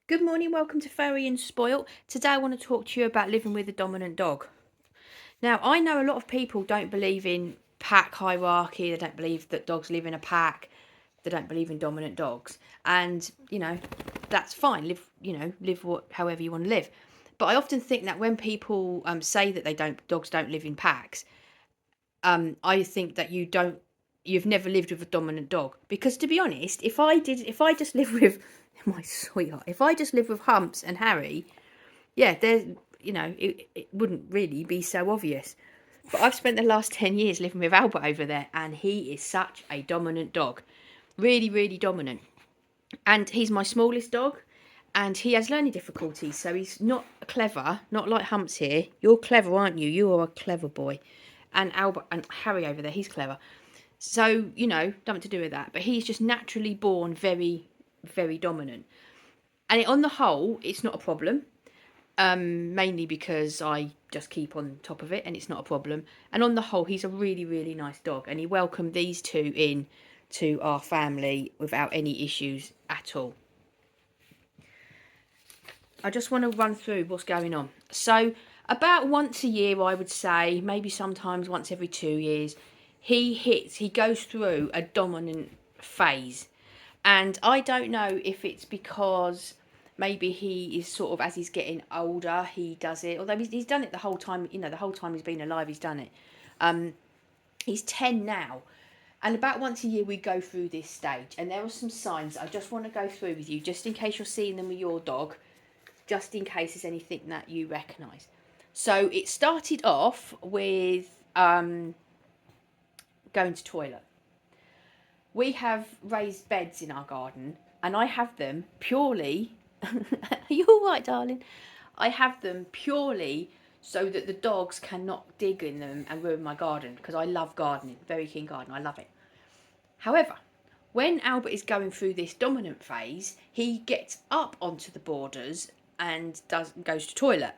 Good morning, welcome to Furry and Spoilt. Today I want to talk to you about living with a dominant dog. Now, I know a lot of people don't believe in pack hierarchy, they don't believe that dogs live in a pack, they don't believe in dominant dogs. And, that's fine. However you want to live. But I often think that when people say that dogs don't live in packs, I think that you've never lived with a dominant dog. Because to be honest, if I just live with my sweetheart, if I just live with Humps and Harry, yeah, it wouldn't really be so obvious. But I've spent the last 10 years living with Albert over there, and he is such a dominant dog. Really, really dominant. And he's my smallest dog, and he has learning difficulties, so he's not clever, not like Humps here. You're clever, aren't you? You are a clever boy. And Albert and Harry over there, he's clever. So, nothing to do with that. But he's just naturally born very, very dominant. And on the whole, it's not a problem. Mainly because I just keep on top of it and it's not a problem. And on the whole, he's a really, really nice dog. And he welcomed these two in to our family without any issues at all. I just want to run through what's going on. So about once a year, I would say, maybe sometimes once every 2 years, he goes through a dominant phase. And I don't know if it's because maybe he is sort of, as he's getting older, he does it. Although he's done it the whole time, the whole time he's been alive, he's done it. He's 10 now. And about once a year, we go through this stage. And there are some signs I just want to go through with you, just in case you're seeing them with your dog, just in case there's anything that you recognise. So it started off with going to toilet. We have raised beds in our garden, and I have them purely. Are you all right, darling? I have them purely so that the dogs cannot dig in them and ruin my garden, because I love gardening, very keen garden, I love it. However, when Albert is going through this dominant phase, he gets up onto the borders and goes to toilet.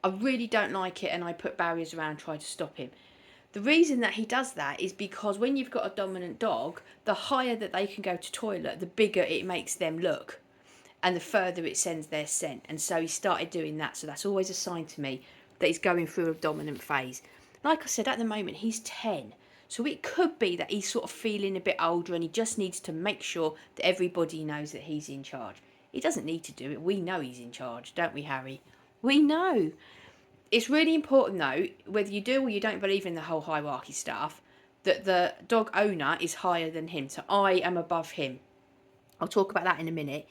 I really don't like it, and I put barriers around, try to stop him. The reason that he does that is because when you've got a dominant dog, the higher that they can go to toilet, the bigger it makes them look, and the further it sends their scent. And so he started doing that. So that's always a sign to me that he's going through a dominant phase. Like I said, at the moment he's 10. So it could be that he's sort of feeling a bit older and he just needs to make sure that everybody knows that he's in charge. He doesn't need to do it. We know he's in charge, don't we, Harry? We know. It's really important, though, whether you do or you don't believe in the whole hierarchy stuff, that the dog owner is higher than him. So I am above him. I'll talk about that in a minute.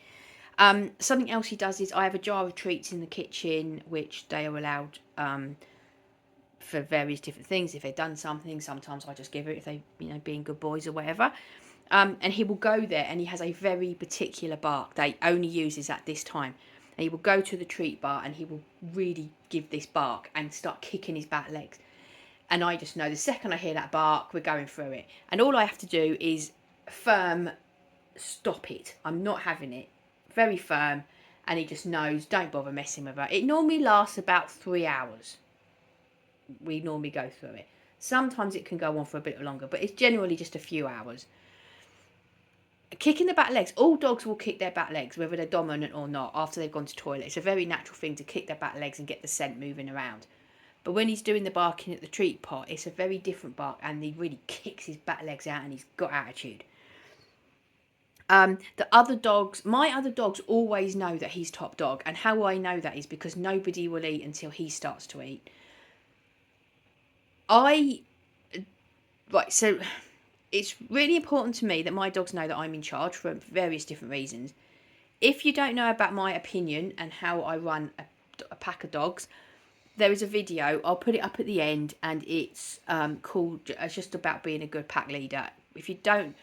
Something else he does is I have a jar of treats in the kitchen, which they are allowed for various different things. If they've done something, sometimes I just give it if they, being good boys or whatever. And he will go there, and he has a very particular bark that he only uses at this time. And he will go to the treat bar and he will really give this bark and start kicking his back legs. And I just know the second I hear that bark, we're going through it. And all I have to do is firm stop it. I'm not having it. Very firm. And he just knows, don't bother messing with her. It normally lasts about 3 hours. We normally go through it. Sometimes it can go on for a bit longer, but it's generally just a few hours. Kicking the back legs. All dogs will kick their back legs, whether they're dominant or not, after they've gone to toilet. It's a very natural thing to kick their back legs and get the scent moving around. But when he's doing the barking at the treat pot, it's a very different bark, and he really kicks his back legs out, and he's got attitude. My other dogs always know that he's top dog, and how I know that is because nobody will eat until he starts to eat. So it's really important to me that my dogs know that I'm in charge for various different reasons. If you don't know about my opinion and how I run a pack of dogs, there is a video. I'll put it up at the end, and it's called. It's just about being a good pack leader. If you don't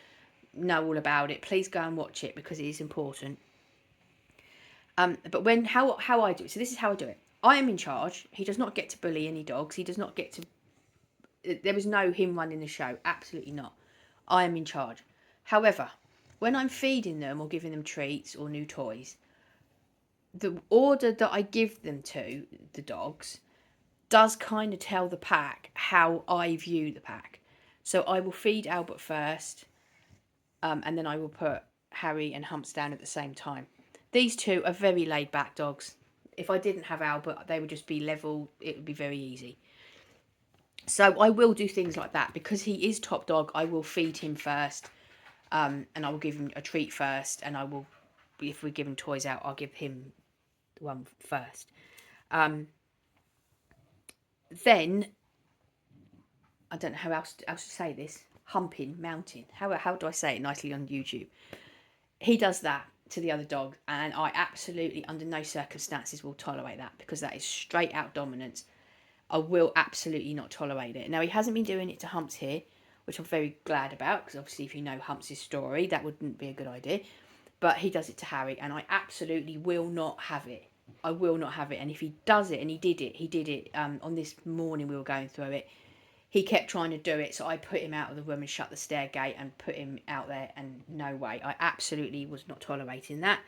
know all about it, please go and watch it because it is important. But how I do it. So this is how I do it. I am in charge. He does not get to bully any dogs. He does not get to. There is no him running the show. Absolutely not. I am in charge. However, when I'm feeding them or giving them treats or new toys, the order that I give them to the dogs does kind of tell the pack how I view the pack. So I will feed Albert first, and then I will put Harry and Humps down at the same time. These two are very laid back dogs. If I didn't have Albert, they would just be level. It would be very easy. So I will do things like that because he is top dog. I will feed him first, and I will give him a treat first, and I will, if we're giving toys out, I'll give him one first. Then I don't know how else to say this. Humping, mounting. How do I say it nicely on YouTube? He does that to the other dog, and I absolutely, under no circumstances, will tolerate that because that is straight out dominance. I will absolutely not tolerate it. Now, he hasn't been doing it to Humps here, which I'm very glad about, because obviously if you know Humps' story, that wouldn't be a good idea. But he does it to Harry, and I absolutely will not have it. I will not have it. And if he does it, and he did it on this morning we were going through it, he kept trying to do it, so I put him out of the room and shut the stair gate and put him out there, and no way. I absolutely was not tolerating that.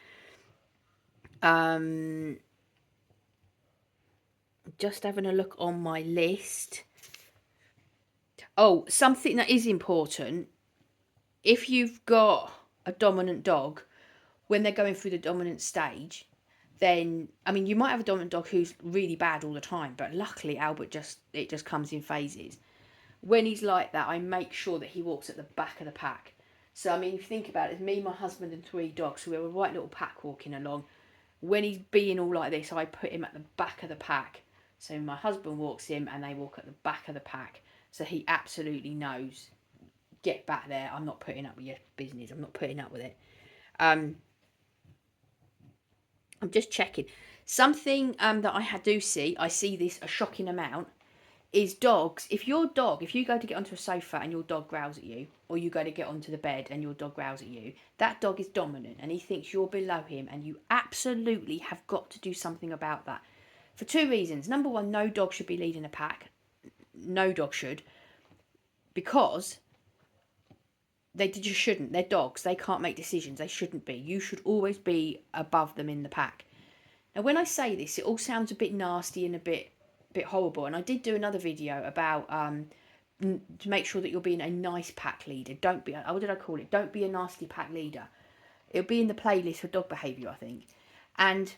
Just having a look on my list. Oh, something that is important. If you've got a dominant dog, when they're going through the dominant stage, then, I mean, you might have a dominant dog who's really bad all the time, but luckily Albert it just comes in phases. When he's like that, I make sure that he walks at the back of the pack. So, I mean, if you think about it, it's me, my husband and 3 dogs, so we're a right little pack walking along. When he's being all like this, I put him at the back of the pack. So my husband walks him and they walk at the back of the pack. So he absolutely knows, get back there, I'm not putting up with your business, I'm not putting up with it. I'm just checking. Something that I do see, I see this a shocking amount, is dogs. If you go to get onto a sofa and your dog growls at you, or you go to get onto the bed and your dog growls at you, that dog is dominant and he thinks you're below him, and you absolutely have got to do something about that. For 2 reasons. Number one, no dog should be leading a pack. No dog should. Because they just shouldn't. They're dogs. They can't make decisions. They shouldn't be. You should always be above them in the pack. Now, when I say this, it all sounds a bit nasty and a bit horrible. And I did do another video about to make sure that you're being a nice pack leader. Don't be, what did I call it? Don't be a nasty pack leader. It'll be in the playlist for dog behaviour, I think. And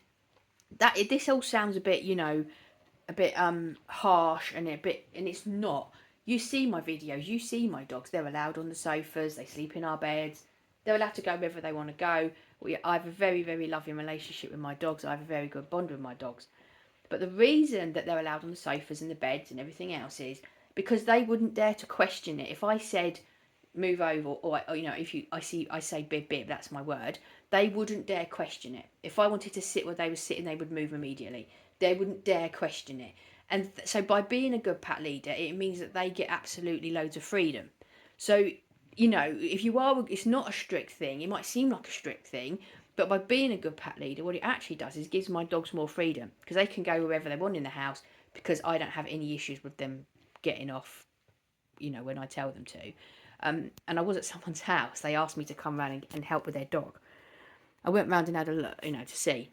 this all sounds a bit, a bit harsh and it's not. You see my videos, you see my dogs. They're allowed on the sofas, they sleep in our beds, they're allowed to go wherever they want to go. I have a very, very loving relationship with my dogs. I have a very good bond with my dogs. But the reason that they're allowed on the sofas and the beds and everything else is because they wouldn't dare to question it. If I said move over, or I say bib, that's my word, they wouldn't dare question it. If I wanted to sit where they were sitting, they would move immediately. They wouldn't dare question it. And so by being a good pack leader, it means that they get absolutely loads of freedom. So, if you are, it's not a strict thing. It might seem like a strict thing, but by being a good pack leader, what it actually does is gives my dogs more freedom, because they can go wherever they want in the house, because I don't have any issues with them getting off, when I tell them to. And I was at someone's house. They asked me to come round and help with their dog. I went round and had a look, to see.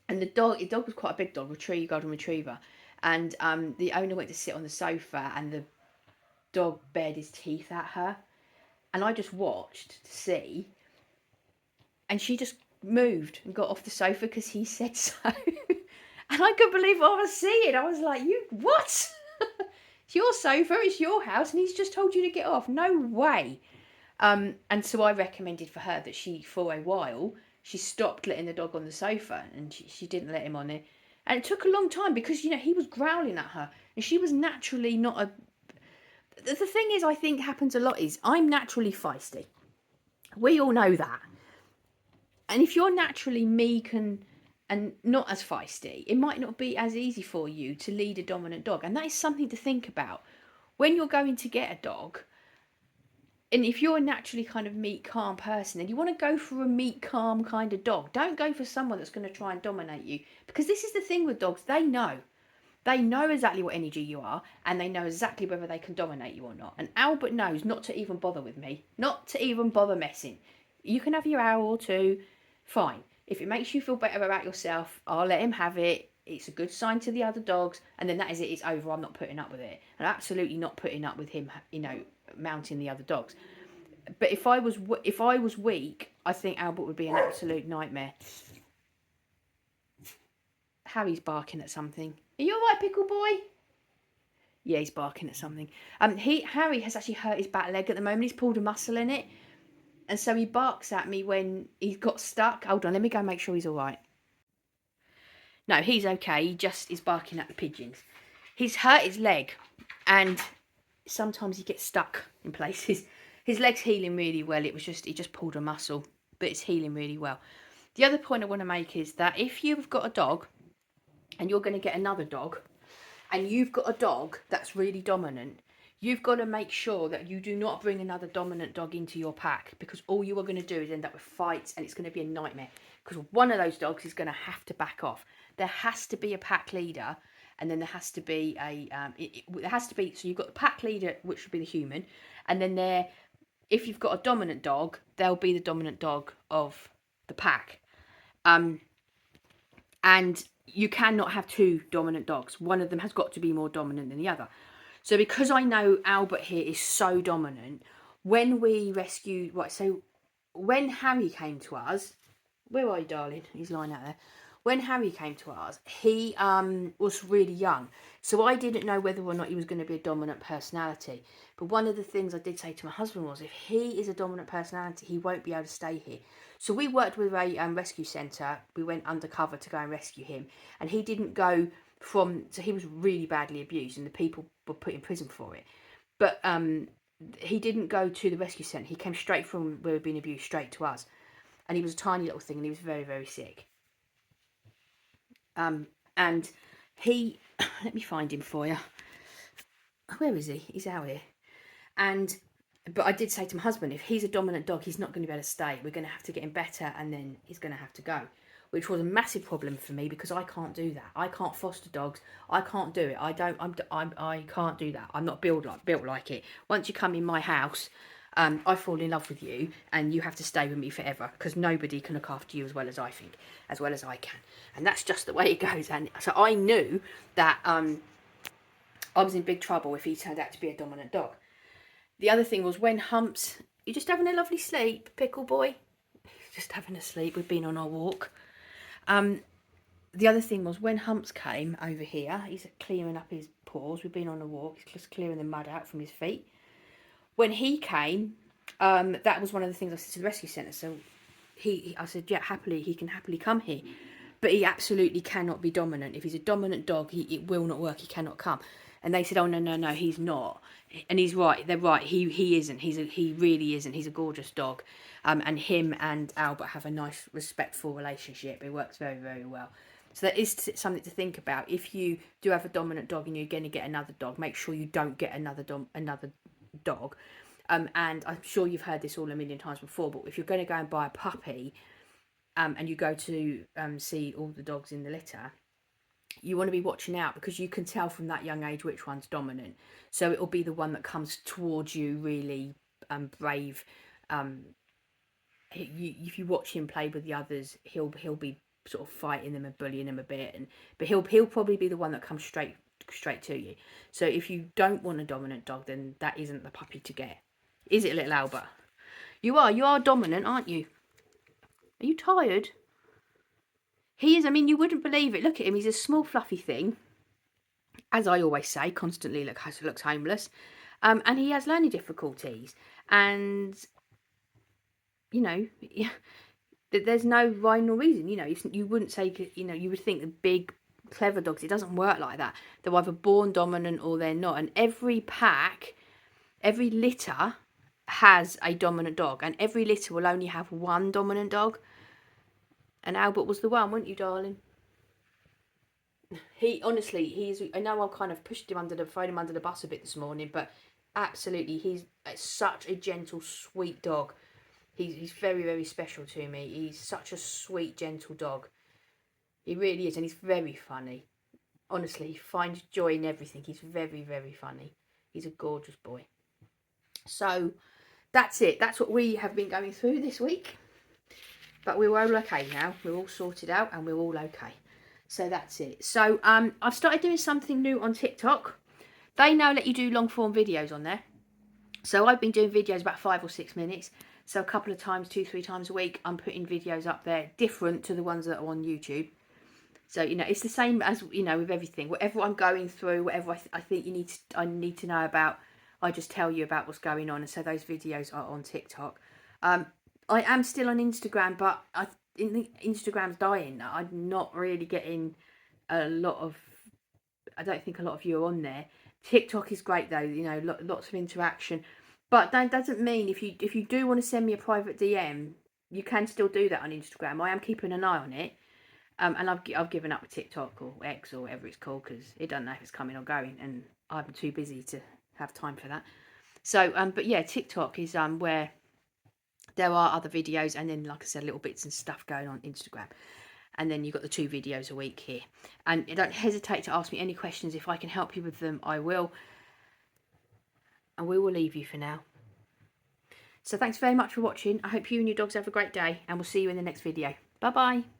And the dog was quite a big dog, golden retriever. And the owner went to sit on the sofa, and the dog bared his teeth at her. And I just watched to see. And she just moved and got off the sofa because he said so. And I couldn't believe what I was seeing. I was like, what? It's your sofa, it's your house, and he's just told you to get off. No way. And so I recommended for her that for a while, she stopped letting the dog on the sofa, and she didn't let him on it. And it took a long time because, he was growling at her, and she was naturally not a... The thing is, I think happens a lot is, I'm naturally feisty. We all know that. And if you're naturally meek and not as feisty, it might not be as easy for you to lead a dominant dog. And that is something to think about. When you're going to get a dog, and if you're a naturally kind of meek, calm person, and you want to go for a meek, calm kind of dog, don't go for someone that's going to try and dominate you. Because this is the thing with dogs, they know. They know exactly what energy you are, and they know exactly whether they can dominate you or not. And Albert knows not to even bother with me, not to even bother messing. You can have your hour or two, fine. If it makes you feel better about yourself, I'll let him have it. It's a good sign to the other dogs, and then that is it. It's over. I'm not putting up with it. I'm absolutely not putting up with him, mounting the other dogs. But if I was weak, I think Albert would be an absolute nightmare. Harry's barking at something. Are you all right, Pickle Boy? Yeah, he's barking at something. Harry has actually hurt his back leg at the moment. He's pulled a muscle in it. And so he barks at me when he's got stuck. Hold on, let me go make sure he's all right. No, he's okay. He just is barking at the pigeons. He's hurt his leg, and sometimes he gets stuck in places. His leg's healing really well. He just pulled a muscle, but it's healing really well. The other point I want to make is that if you've got a dog and you're going to get another dog, and you've got a dog that's really dominant, you've got to make sure that you do not bring another dominant dog into your pack, because all you are going to do is end up with fights, and it's going to be a nightmare, because one of those dogs is going to have to back off. There has to be a pack leader, and then there has to be so you've got the pack leader, which would be the human, and then if you've got a dominant dog, they'll be the dominant dog of the pack. And you cannot have two dominant dogs. One of them has got to be more dominant than the other. So because I know Albert here is so dominant, when we rescued, so when Harry came to us, where are you, darling? He's lying out there. When Harry came to us, he was really young. So I didn't know whether or not he was going to be a dominant personality. But one of the things I did say to my husband was, if he is a dominant personality, he won't be able to stay here. So we worked with a rescue centre. We went undercover to go and rescue him. And he didn't go so he was really badly abused, and the people were put in prison for it. But he didn't go to the rescue centre. He came straight from where he'd been abused straight to us. And he was a tiny little thing, and he was very, very sick. And he, let me find him for you. Where is he? He's out here. But I did say to my husband, if he's a dominant dog, he's not going to be able to stay. We're going to have to get him better, and then he's going to have to go, which was a massive problem for me, because I can't do that. I can't foster dogs. I can't do it. I can't do that. I'm not built like it. Once you come in my house, I fall in love with you, and you have to stay with me forever, because nobody can look after you as well as I can. And that's just the way it goes. And so I knew that I was in big trouble if he turned out to be a dominant dog. The other thing was when Humps, you're just having a lovely sleep, Pickle Boy. Just having a sleep. We've been on our walk. The other thing was when Humps came over here, he's clearing up his paws. We've been on a walk. He's just clearing the mud out from his feet. When he came, that was one of the things I said to the rescue centre. So I said, yeah, he can happily come here. But he absolutely cannot be dominant. If he's a dominant dog, it will not work. He cannot come. And they said, oh, no, he's not. And he's right. They're right. He isn't. He really isn't. He's a gorgeous dog. And him and Albert have a nice, respectful relationship. It works very, very well. So that is something to think about. If you do have a dominant dog and you're going to get another dog, make sure you don't get another dog. And I'm sure you've heard this all a million times before, but if you're going to go and buy a puppy, and you go to see all the dogs in the litter, you want to be watching out, because you can tell from that young age which one's dominant. So it will be the one that comes towards you really brave. If you watch him play with the others, he'll be sort of fighting them and bullying them a bit, but he'll probably be the one that comes straight to you. So if you don't want a dominant dog, then that isn't the puppy to get. Is it, little Albert? You are dominant, aren't you? Are you tired? He is. I mean, you wouldn't believe it. Look at him. He's a small fluffy thing, as I always say, constantly looks homeless, and he has learning difficulties, and there's no rhyme or reason. You wouldn't say, you would think the big clever dogs, it doesn't work like that. They're either born dominant or they're not. And every litter has a dominant dog, and every litter will only have one dominant dog. And Albert was the one, weren't you, darling? He is. I know I kind of thrown him under the bus a bit this morning, but absolutely, he's such a gentle, sweet dog. He's very, very special to me. He's such a sweet, gentle dog. He really is, and he's very funny. Honestly, he finds joy in everything. He's very, very funny. He's a gorgeous boy. So that's it. That's what we have been going through this week. But we're all okay now. We're all sorted out and we're all okay. So that's it. So I've started doing something new on TikTok. They now let you do long form videos on there. So I've been doing videos about 5 or 6 minutes. So a couple of times, 2-3 times a week, I'm putting videos up there different to the ones that are on YouTube. So, you know, it's the same as, you know, with everything. Whatever I'm going through, whatever I think I need to know about, I just tell you about what's going on. And so those videos are on TikTok. I am still on Instagram, but Instagram's dying. I'm not really getting a lot of, I don't think a lot of you are on there. TikTok is great though, you know, lots of interaction. But that doesn't mean if you do want to send me a private DM, you can still do that on Instagram. I am keeping an eye on it. And I've given up with TikTok or X or whatever it's called, because it doesn't know if it's coming or going, and I'm too busy to have time for that. So, but yeah, TikTok is where there are other videos, and then, like I said, little bits and stuff going on Instagram. And then you've got the 2 videos a week here. And don't hesitate to ask me any questions. If I can help you with them, I will. And we will leave you for now. So thanks very much for watching. I hope you and your dogs have a great day, and we'll see you in the next video. Bye bye.